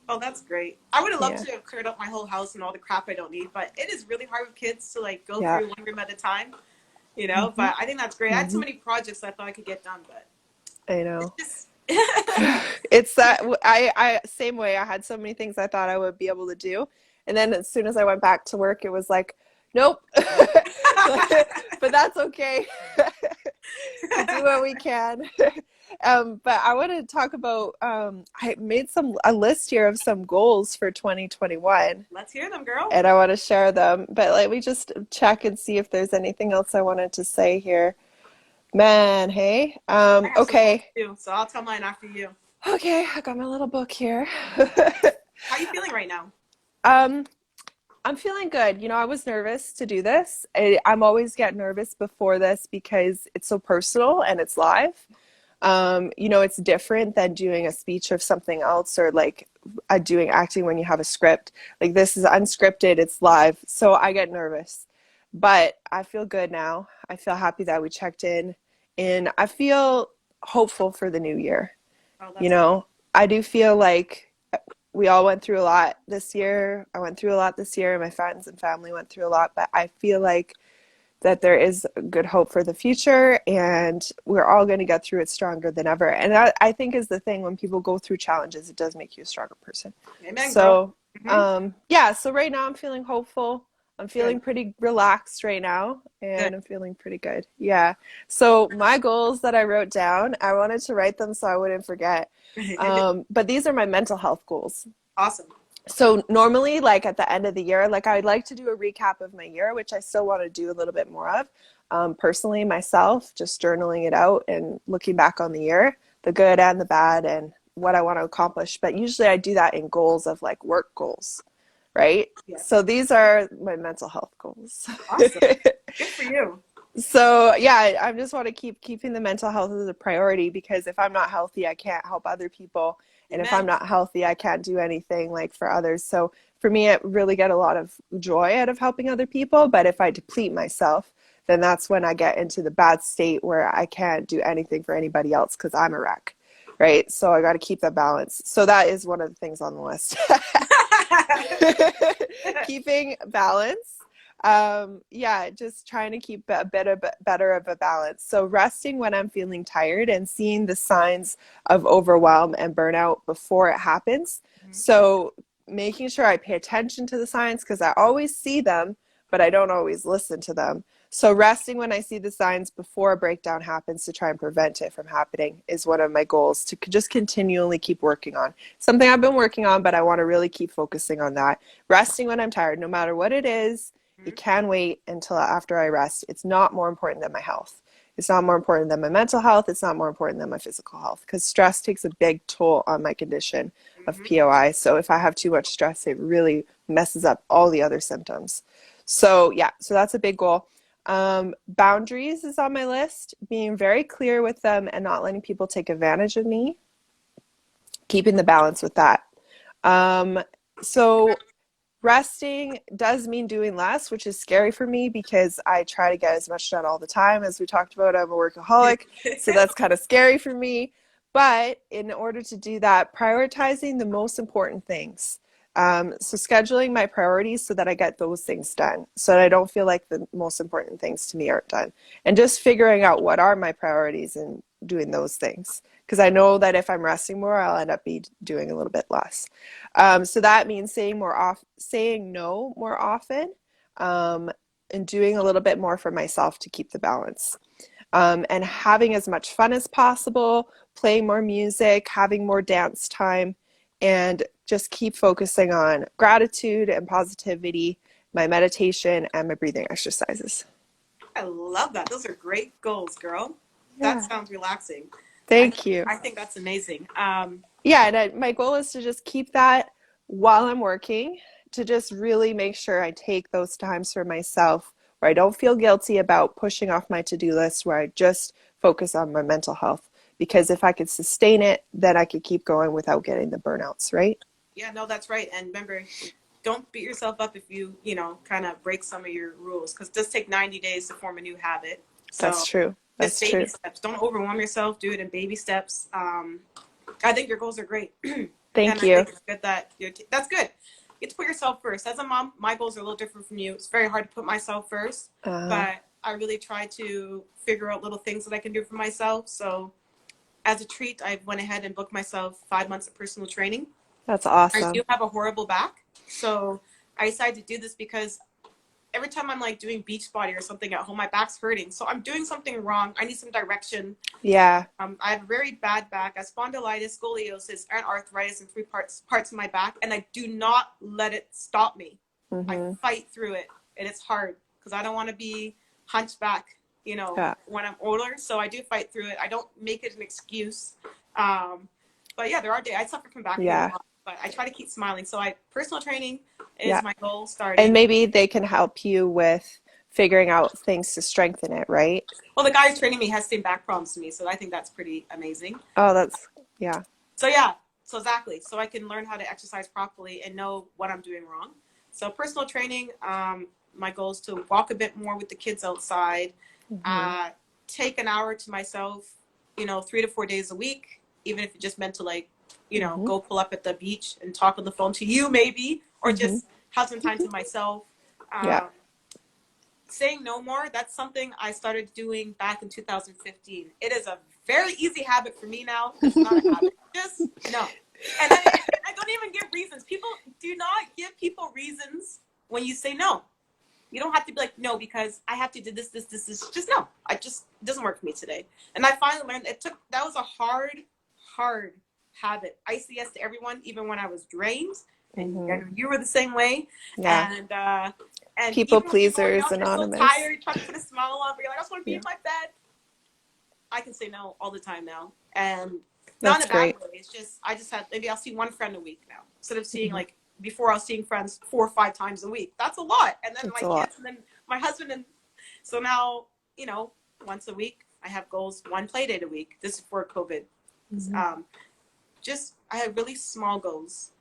B: oh, that's great. I would have loved
A: yeah,
B: to have cleared up my whole house and all the crap I don't need, but it is really hard with kids to like go
A: yeah.
B: through one room at a time, you know?
A: Hmm.
B: But I think that's great. I had so
A: Hmm.
B: many projects I thought I could get done, but
A: I
B: it's
A: know.
B: just
A: It's that I same way. I had so many things I thought I would be able to do, and then as soon as I went back to work, it was like, nope. But that's okay. We do what we can. But I want to talk about. I made a list here of some goals for 2021,
B: let's hear them, girl.
A: and I want to share them. But let me just check and see if there's anything else I wanted to say here. Man, hey.
B: I have some goals
A: Okay.
B: too, so I'll tell mine after you.
A: Okay, I got my little book here.
B: How are you feeling right now?
A: Um, I'm feeling good. You know, I was nervous to do this. I'm always get nervous before this because it's so personal and it's live. You know, it's different than doing a speech of something else or like doing acting when you have a script. Like this is unscripted, it's live. So I get nervous. But I feel good now. I feel happy that we checked in, and I feel hopeful for the new year.
B: Oh,
A: You
B: that's good.
A: know, I do feel like we all went through a lot this year. I went through a lot this year. My friends and family went through a lot, but I feel like that there is good hope for the future, and we're all going to get through it stronger than ever. And that, I think, is the thing. When people go through challenges, it does make you a stronger person.
B: Amen, girl.
A: So,
B: Hmm.
A: yeah, so right now I'm feeling hopeful. I'm feeling
B: Good.
A: pretty relaxed right now,
B: Good.
A: and I'm feeling pretty good. Yeah. So my goals that I wrote down, I wanted to write them so I wouldn't forget. But these are my mental health goals.
B: Awesome.
A: So normally, like at the end of the year, like I'd like to do a recap of my year, which I still want to do a little bit more of. Personally, myself, just journaling it out and looking back on the year, the good and the bad, and what I want to accomplish. But usually I do that in goals of like work goals, right? So
B: Yes.
A: these are my mental health goals.
B: Awesome. Good for you.
A: So yeah, I just want to keeping the mental health as a priority, because if I'm not healthy, I can't help other people. And if I'm
B: Amen.
A: not healthy, I can't do anything like for others. So for me, I really get a lot of joy out of helping other people. But if I deplete myself, then that's when I get into the bad state where I can't do anything for anybody else because I'm a wreck. Right. So I got to keep that balance. So that is one of the things on the list. Keeping balance. Yeah, just trying to keep a bit of better of a balance. So resting when I'm feeling tired and seeing the signs of overwhelm and burnout before it happens.
B: Mhm.
A: So making sure I pay attention to the signs, because I always see them, but I don't always listen to them. So resting when I see the signs before a breakdown happens to try and prevent it from happening is one of my goals to just continually keep working on. Something I've been working on, but I want to really keep focusing on that. Resting when I'm tired, no matter what it is, it
B: Mhm.
A: can wait until after I rest. It's not more important than my health. It's not more important than my mental health. It's not more important than my physical health, because stress takes a big toll on my condition of
B: Mhm.
A: POI. So if I have too much stress, it really messes up all the other symptoms. So yeah, so that's a big goal. Boundaries is on my list, being very clear with them and not letting people take advantage of me, keeping the balance with that. Um, so resting does mean doing less, which is scary for me because I try to get as much done all the time. As we talked about, I'm a workaholic, so that's kind of scary for me. But in order to do that, prioritizing the most important things. So scheduling my priorities so that I get those things done, so that I don't feel like the most important things to me aren't done. And just figuring out what are my priorities and doing those things. Because I know that if I'm resting more, I'll end up doing a little bit less. So that means saying no more often, um, and doing a little bit more for myself to keep the balance. And having as much fun as possible, playing more music, having more dance time, and just keep focusing on gratitude and positivity, my meditation, and my breathing exercises.
B: I love that. Those are great goals, girl. That
A: Yeah.
B: sounds relaxing. I
A: Thank you.
B: I think that's amazing.
A: Yeah, and my goal is to just keep that while I'm working, to just really make sure I take those times for myself where I don't feel guilty about pushing off my to-do list, where I just focus on my mental health. Because if I could sustain it, then I could keep going without getting the burnouts, right?
B: Yeah, no, that's right. And remember, don't beat yourself up if you kind of break some of your rules, because it does take 90 days to form a new habit.
A: That's
B: So
A: true.
B: just
A: That's
B: baby
A: true.
B: steps. Don't overwhelm yourself. Do it in baby steps. I think your goals are great. And
A: Thank
B: I
A: you.
B: think it's good that that's good. You get to put yourself first. As a mom, my goals are a little different from you. It's very hard to put myself first,
A: Uh,
B: but I really try to figure out little things that I can do for myself. So as a treat, I went ahead and booked myself 5 months of personal training.
A: that's
B: I do
A: awesome.
B: have a horrible back, so I decided to do this because every time I'm like doing beach body or something at home, my back's hurting. So I'm doing something wrong. I need some direction.
A: Yeah.
B: I have a very bad back. I have spondylitis, scoliosis, and arthritis in three parts of my back, and I do not let it stop me. I
A: Mm-hmm.
B: fight through it, and it's hard because I don't want to be hunchback,
A: Yeah.
B: when I'm older. So I do fight through it. I don't make it an excuse. Um, but yeah, there are days I suffer from back pain a
A: Yeah.
B: lot, but I try to keep smiling. So personal training is
A: Yeah.
B: my goal
A: And
B: starting.
A: maybe they can help you with figuring out things to strengthen it, right?
B: Well, the guy who's training me has same back problems to me, so I think that's pretty amazing.
A: Oh, that's, yeah.
B: So yeah, so exactly. So I can learn how to exercise properly and know what I'm doing wrong. So personal training, my goal is to walk a bit more with the kids outside,
A: Mm-hmm.
B: uh, take an hour to myself, 3 to 4 days a week, even if it just meant to
A: Mm-hmm.
B: go pull up at the beach and talk on the phone to you maybe, or
A: Mm-hmm.
B: just have some time to myself.
A: Yeah.
B: Um, Saying no more, that's something I started doing back in 2015. It is a very easy habit for me now. It's not a habit. Just no. And I don't even give reasons. People do not give people reasons when you say no. You don't have to be like, no, because I have to do this, this, this, this. Just no. It doesn't work for me today. And I finally learned that was a hard habit. I used to yes to everyone, even when I was drained.
A: Mm-hmm.
B: And you were the same way.
A: Yeah.
B: And
A: People
B: even when people are
A: pleasers
B: young, they're so
A: anonymous.
B: tired, trying to put a smile on, but you're like, I just want to be
A: Yeah.
B: in my bed. I can say no all the time now. And Not in
A: That's
B: a bad
A: great.
B: way. It's just I just had maybe I'll see one friend a week now instead of seeing
A: Hmm.
B: like before I was seeing friends 4 or 5 times a week. That's a lot. And then
A: That's
B: my
A: a lot.
B: kids and then my husband and so now once a week I have goals, one play date a week. This is before COVID.
A: Hmm.
B: Um, just I have really small goals,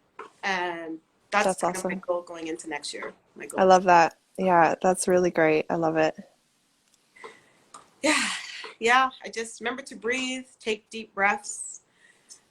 B: and that's
A: That's
B: kind of my
A: awesome.
B: goal going into next year. My
A: I
B: goals.
A: love that. Yeah, that's really great. I love it.
B: Yeah, yeah. I just remember to breathe, take deep breaths,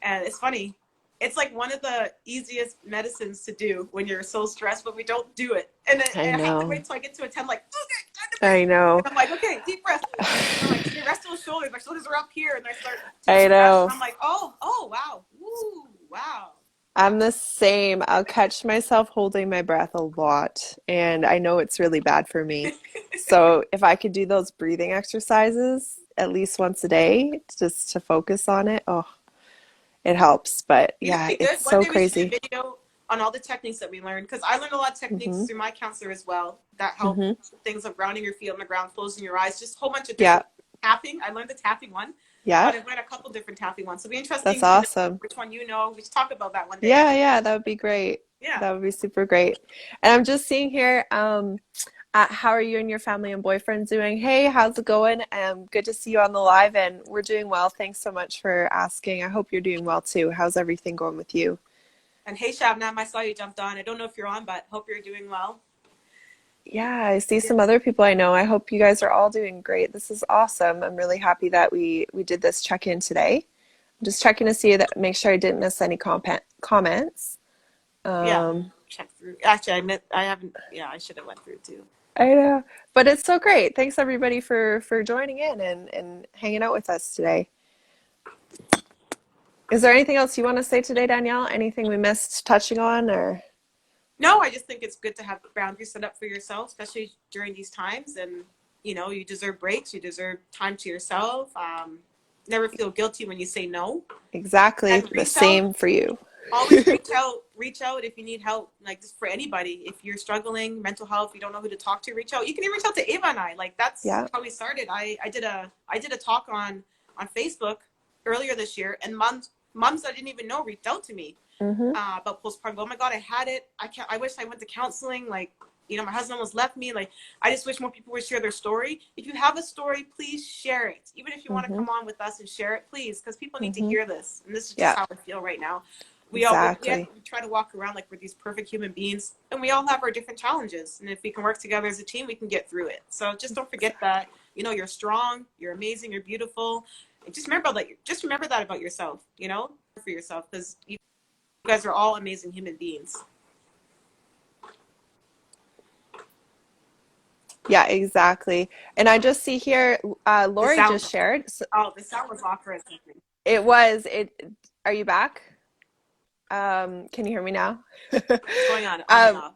B: and it's funny. It's like one of the easiest medicines to do when you're so stressed, but we don't do it. And then
A: I
B: I have to
A: know.
B: wait till I get to a 10, like, okay, time to
A: I
B: breathe.
A: know.
B: And I'm like, okay, deep breath. And I'm like, okay, rest those shoulders. My shoulders are up here. And I start
A: I
B: taking breaths. And
A: know.
B: I'm like, oh, wow. Woo, wow. Yeah.
A: I'm the same. I'll catch myself holding my breath a lot, and I know it's really bad for me. So if I could do those breathing exercises at least once a day just to focus on it, oh, it helps. But
B: You know
A: yeah,
B: what'd be
A: it's
B: good? One
A: so
B: day we should do a
A: crazy.
B: video on all the techniques that we learned. Because I learned a lot of techniques
A: Hmm.
B: through my counselor as well that help
A: Hmm.
B: things of grounding your feet on the ground, closing your eyes, just a whole bunch of
A: Yeah,
B: different tapping. I learned the tapping one,
A: yeah,
B: but I've learned a couple different tapping ones. So it'll be
A: that's
B: interesting to know
A: awesome.
B: which one you know. We should talk about that one day.
A: Yeah, yeah, that would be great.
B: Yeah.
A: That would be super great. And I'm just seeing here, how are you and your family and boyfriend doing? Hey, how's it going? Good to see you on the live, and we're doing well. Thanks so much for asking. I hope you're doing well too. How's everything going with you?
B: And hey, Shabnam, I saw you jumped on. I don't know if you're on, but hope you're doing well.
A: Yeah, I see
B: Yeah.
A: some other people I know. I hope you guys are all doing great. This is awesome. I'm really happy that we did this check-in today. I'm just checking to see that make sure I didn't miss any comments.
B: Yeah.
A: Um,
B: Check through. Actually, I haven't. Yeah, I should have went through too.
A: I know, but it's so great. Thanks everybody for joining in and hanging out with us today. Is there anything else you want to say today, Danielle? Anything we missed touching on or?
B: No, I just think it's good to have boundaries set up for yourself, especially during these times. And you deserve breaks. You deserve time to yourself. Never feel guilty when you say no.
A: Exactly
B: And
A: the
B: reach out.
A: same for you.
B: Always reach out. Reach out if you need help. Like just for anybody. If you're struggling, mental health, you don't know who to talk to, reach out. You can even reach out to Ava and I. Like that's
A: Yeah.
B: how we started. I did a talk on Facebook earlier this year, and moms I didn't even know reached out to me
A: Hmm.
B: about postpartum. Oh my God, I had it. I wish I went to counseling. Like, my husband almost left me. Like, I just wish more people would share their story. If you have a story, please share it. Even if you want to
A: Hmm.
B: come on with us and share it, please, because people need to
A: Hmm.
B: hear this. And this is just
A: Yeah,
B: how I feel right now. We
A: exactly.
B: try to walk around like we're these perfect human beings, and we all have our different challenges. And if we can work together as a team, we can get through it. So just don't forget that. You're strong, you're amazing, you're beautiful. And just remember that. Just remember that about yourself. For yourself, because you guys are all amazing human beings.
A: Yeah, exactly. And I just see here,
B: The
A: Lori
B: sound.
A: just shared. So
B: Oh, the sound was off for a second.
A: it was it. Are you back? Can you hear me now?
B: What's going on and
A: Um,
B: off?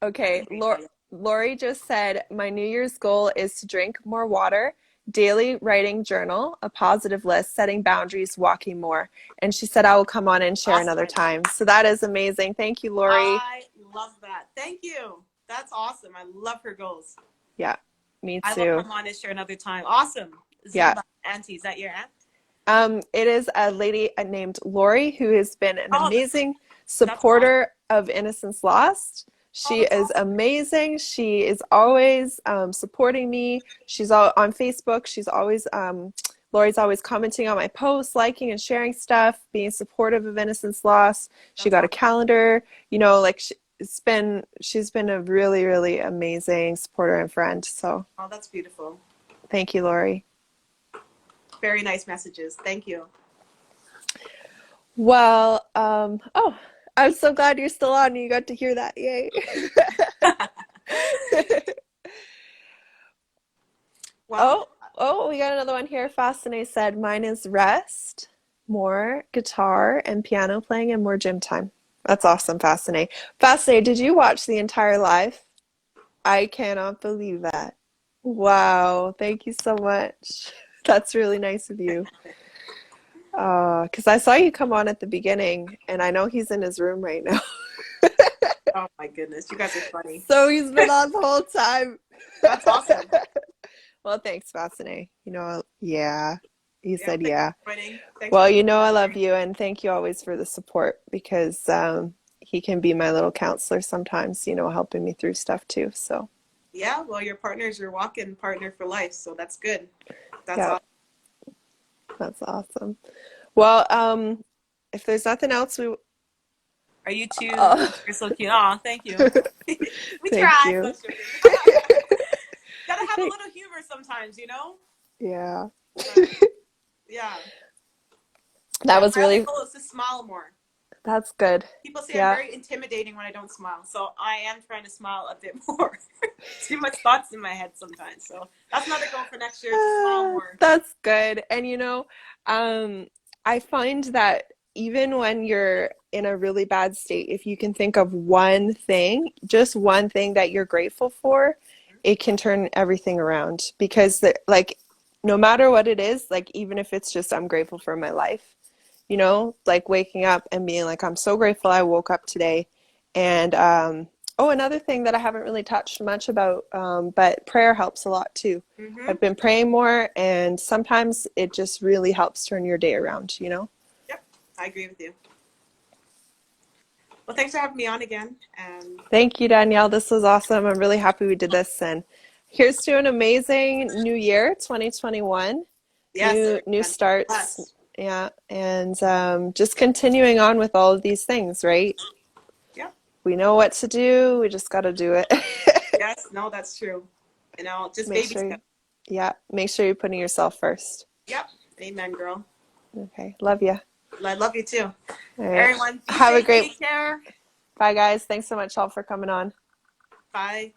B: I
A: okay,
B: can hear you now. Yeah.
A: Lori just said, my New Year's goal is to drink more water, daily writing journal, a positive list, setting boundaries, walking more. And she said, I will come on and share
B: Awesome.
A: another time. So that is amazing. Thank you, Lori.
B: I love that. Thank you. That's awesome. I love her goals.
A: Yeah, me
B: I will
A: too.
B: come on and share another time. Awesome.
A: Yeah.
B: Zumba Auntie, is that your aunt?
A: It is a lady named Lori who has been an
B: Oh,
A: amazing
B: that's awesome.
A: supporter of Innocence Lost.
B: Oh,
A: She
B: that's
A: is
B: awesome.
A: amazing. She is always supporting me. She's all on Facebook. Lori's always commenting on my posts, liking and sharing stuff, being supportive of Innocence Lost. She
B: That's
A: got a
B: awesome.
A: calendar, like she's been a really, really amazing supporter and friend. So
B: Oh, that's beautiful.
A: thank you, Lori.
B: Very nice messages. Thank you.
A: Well, oh, I'm so glad you're still on and you got to hear that. Yay.
B: Well,
A: Oh, oh, we got another one here. Fascinating said, mine is rest, more guitar and piano playing, and more gym time. That's awesome, Fascinating. Fascinating, did you watch the entire live? I cannot believe that. Wow, thank you so much. That's really nice of you. Because I saw you come on at the beginning, and I know he's in his room right now.
B: oh my goodness, you guys are funny.
A: So he's been on the whole time.
B: That's awesome.
A: Well, thanks, Fascinating. Yeah. You
B: Yeah,
A: said,
B: thanks
A: yeah.
B: for joining. Thanks for
A: Well,
B: being
A: you know I
B: a
A: love
B: partner.
A: you, and thank you always for the support because he can be my little counselor sometimes, helping me through stuff too. So,
B: Yeah, well, your partner is your walk-in partner for life, so that's good. That's
A: yeah,
B: awesome.
A: that's awesome. Well, if there's nothing else,
B: Are you two?
A: uh,
B: You're so cute. Aw, thank you. We
A: thank
B: try. No
A: you.
B: sugar. Gotta have a little humor sometimes, you know?
A: Yeah,
B: But yeah.
A: that
B: Yeah,
A: was
B: my other
A: really,
B: goal is to smile more.
A: that's good.
B: People say I'm
A: Yeah.
B: very intimidating when I don't smile, so I am trying to smile a bit more. Too much thoughts in my head sometimes. So that's another goal for next year to smile more.
A: That's good. And I find that even when you're in a really bad state, if you can think of one thing, just one thing that you're grateful for, it can turn everything around. Because like no matter what it is, like even if it's just I'm grateful for my life, like waking up and being like, I'm so grateful I woke up today. And oh, another thing that I haven't really touched much about, but prayer helps a lot too.
B: Mm-hmm.
A: I've been praying more, and sometimes it just really helps turn your day around.
B: Yep, I agree with you. Well, thanks for having me on again. And
A: Thank you, Danielle. This was awesome. I'm really happy we did this. And here's to an amazing new year, 2021.
B: yes,
A: New
B: everyone,
A: starts.
B: bless.
A: Yeah. And just continuing on with all of these things, right?
B: Yep.
A: We know what to do. We just got to do it.
B: Yes, no, that's true. Just
A: Make
B: baby
A: sure,
B: steps.
A: yeah, make sure you're putting yourself first.
B: Yep. Amen, girl.
A: Okay. Love you.
B: I love you too.
A: All right.
B: Everyone, be
A: Have a
B: safe.
A: great,
B: Take care.
A: bye guys. Thanks so much all for coming on.
B: Bye.